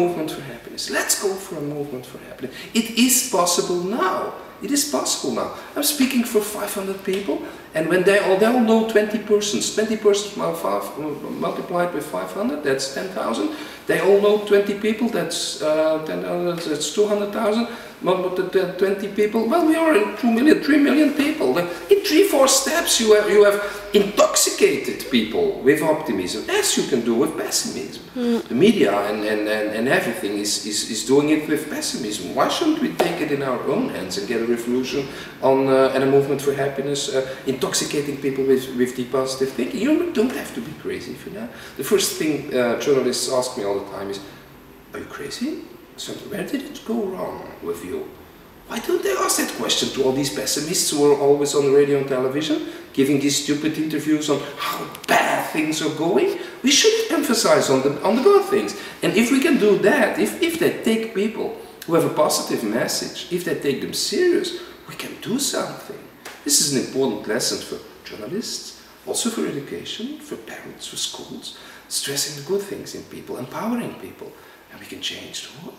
movement for happiness. Let's go for a movement for happiness. It is possible now. It is possible now. I'm speaking for 500 people, and when they all know 20 persons. 20 persons multiplied by 500, that's 10,000. They all know 20 people, that's 10,000, that's 200,000. 20 people, well, we are in 2 million, 3 million people. In 3-4 steps you have intoxicated people with optimism, as you can do with pessimism. The media and everything is doing it with pessimism. Why shouldn't we take it in our own hands and get a revolution on and a movement for happiness, intoxicating people with the positive thinking? You don't have to be crazy for that. The first thing journalists ask me all the time is, are you crazy? So where did it go wrong with you? Why don't they ask that question to all these pessimists who are always on the radio and television, giving these stupid interviews on how bad things are going? We should emphasize on the good things. And if we can do that, if they take people who have a positive message, if they take them serious, we can do something. This is an important lesson for journalists, also for education, for parents, for schools, stressing the good things in people, empowering people. And we can change the world.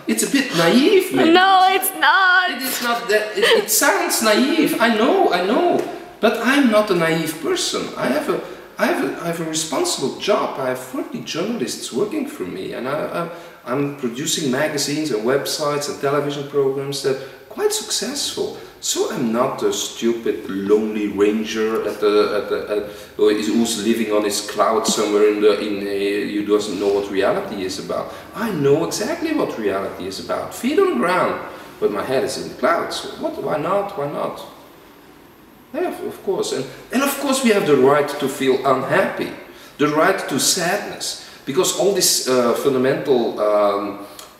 It's a bit naive, maybe. No, it's not. It is not that. It sounds naive. I know. But I'm not a naive person. I have a responsible job. I have 40 journalists working for me, and I'm producing magazines and websites and television programs that are quite successful. So I'm not a stupid, lonely ranger who's living on his cloud somewhere who doesn't know what reality is about. I know exactly what reality is about. Feet on the ground, but my head is in the clouds. So why not? Why not? Yeah, of course. And of course we have the right to feel unhappy, the right to sadness, because all this fundamental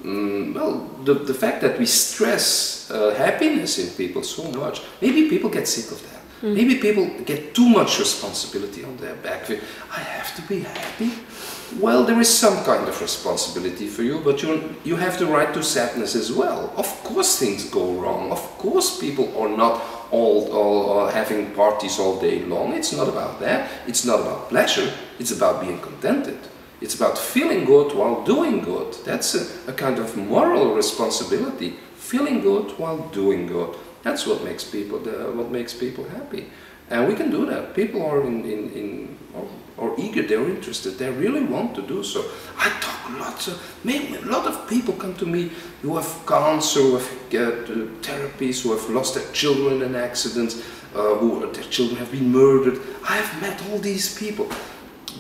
well, the fact that we stress happiness in people so much, maybe people get sick of that. Maybe people get too much responsibility on their back. I have to be happy. Well, there is some kind of responsibility for you, but you have the right to sadness as well. Of course things go wrong. Of course people are not all having parties all day long. It's not about that. It's not about pleasure. It's about being contented. It's about feeling good while doing good. That's a kind of moral responsibility. Feeling good while doing good. That's what makes people happy. And we can do that. People are are eager, they're interested, they really want to do so. I talk a lot of people come to me who have cancer, who have therapies, who have lost their children in accidents, their children have been murdered. I have met all these people.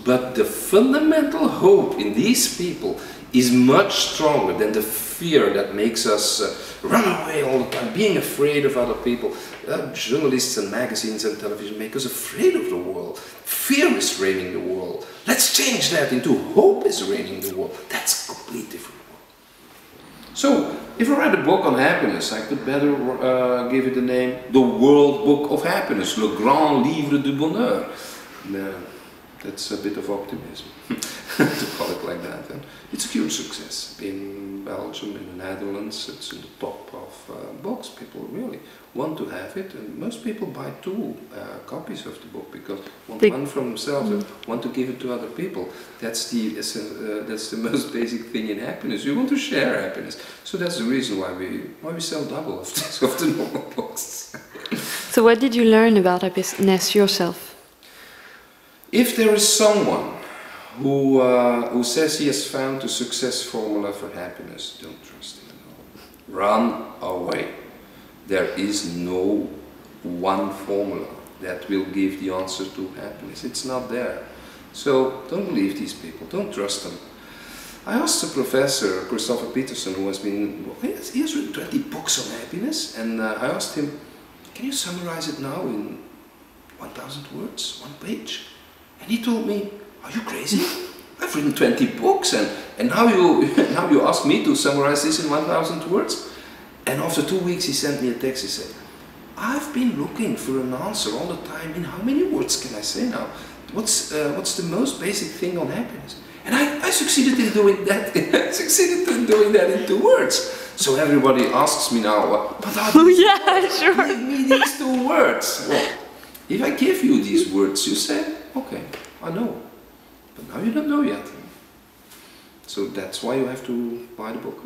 But the fundamental hope in these people is much stronger than the fear that makes us run away all the time, being afraid of other people. Journalists and magazines and television make us afraid of the world. Fear is reigning the world. Let's change that into hope is reigning the world. That's a completely different world. So, if I write a book on happiness, I could better give it the name The World Book of Happiness, Le Grand Livre du Bonheur. That's a bit of optimism, to call it like that. And it's a huge success. In Belgium, in the Netherlands, it's in the top of books. People really want to have it, and most people buy 2 copies of the book because one for themselves and want to give it to other people. That's the most basic thing in happiness. You want to share happiness, so that's the reason why we sell double of the normal books. So, what did you learn about happiness yourself? If there is someone who says he has found the success formula for happiness, don't trust him. Run away. There is no one formula that will give the answer to happiness. It's not there. So don't believe these people. Don't trust them. I asked a professor, Christopher Peterson, who has written 20 books on happiness, and I asked him, can you summarize it now in 1,000 words, 1 page? And he told me, are you crazy? I've written 20 books and now you ask me to summarize this in 1,000 words? And after 2 weeks he sent me a text. He said, I've been looking for an answer all the time. In how many words can I say now? What's the most basic thing on happiness? And I succeeded in doing that. I succeeded in doing that in 2 words. So everybody asks me now, what are these words? Sure. Give me these 2 words. Well, if I give you these words, you say, okay, I know. But now you don't know yet. So that's why you have to buy the book.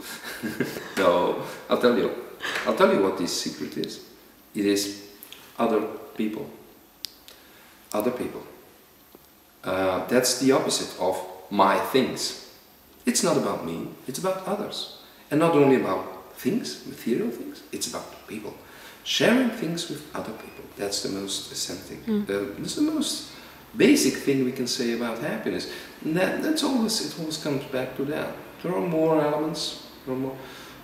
No, I'll tell you what this secret is. It is other people. Other people. That's the opposite of my things. It's not about me, it's about others. And not only about things, material things, it's about people. Sharing things with other people, that's the most essential, that's the most basic thing we can say about happiness. And it always comes back to that. There are more elements.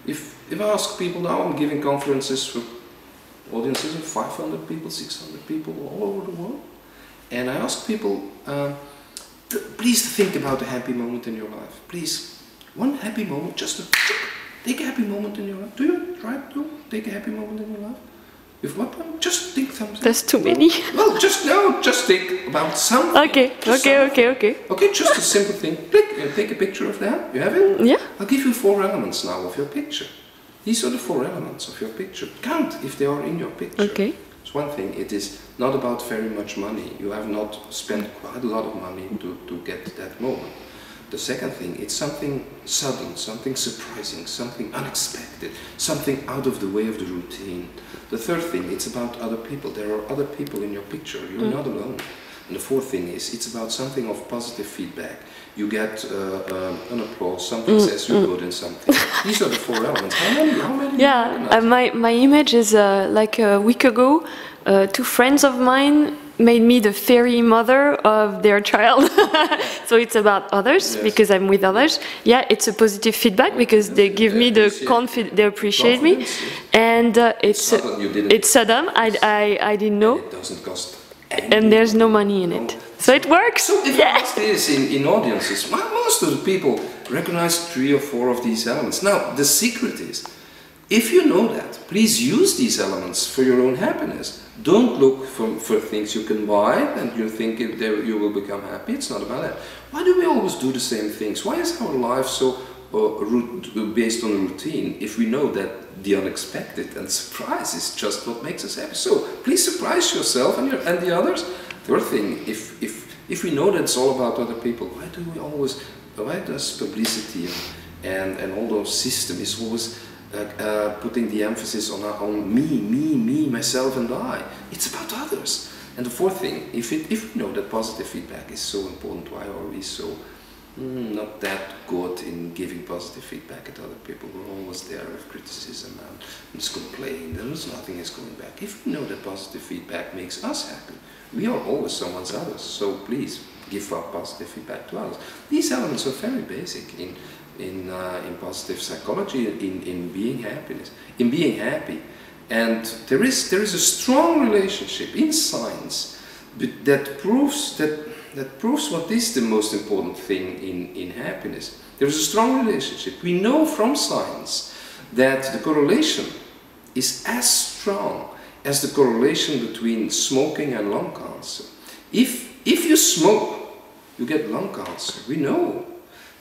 If I ask people now, I'm giving conferences for audiences of 500 people, 600 people all over the world. And I ask people, please think about a happy moment in your life. Please, one happy moment, take a happy moment in your life. Do you try to take a happy moment in your life? With what one? Just think something. There's too many. Well, just think about something. Okay, okay. Okay, just a simple thing. Click, take a picture of that. You have it? Yeah. I'll give you 4 elements now of your picture. These are the 4 elements of your picture. Count if they are in your picture. Okay. It's one thing, it is not about very much money. You have not spent quite a lot of money to get that moment. The second thing, it's something sudden, something surprising, something unexpected, something out of the way of the routine. The third thing, it's about other people. There are other people in your picture, you're not alone. And the fourth thing is, it's about something of positive feedback. You get an applause, something says you're good in something. These are the 4 elements. How many? Yeah, my image is like a week ago, 2 friends of mine made me the fairy mother of their child. So it's about others, because I'm with others. Yeah, it's a positive feedback because they give me the confidence, they appreciate me. And it's sudden, I didn't know. It doesn't cost. And there's no money in it. So it works! So if I ask this in audiences, most of the people recognize 3 or 4 of these elements. Now, the secret is, if you know that, please use these elements for your own happiness. Don't look for things you can buy and you think you will become happy. It's not about that. Why do we always do the same things? Why is our life so based on a routine if we know that the unexpected and surprise is just what makes us happy? So please surprise yourself and the others. Third thing, if we know that it's all about other people, why does publicity and all those systems is always putting the emphasis on me, myself and I? It's about others. And the fourth thing, if we know that positive feedback is so important, why are we so not that good in giving positive feedback at other people? We're always there with criticism and just complain, there's nothing is going back. If we know that positive feedback makes us happy, we are always someone's others, so please give up positive feedback to others. These elements are very basic in positive psychology, in being happy. And there is a strong relationship in science that proves what is the most important thing in happiness. There is a strong relationship. We know from science that the correlation is as strong as the correlation between smoking and lung cancer. If you smoke, you get lung cancer. We know.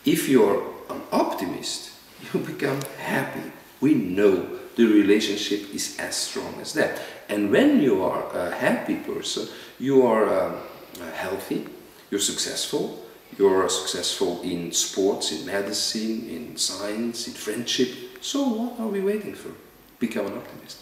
If you're an optimist, you become happy. We know the relationship is as strong as that. And when you are a happy person, you are healthy, you're successful in sports, in medicine, in science, in friendship. So what are we waiting for? Become an optimist.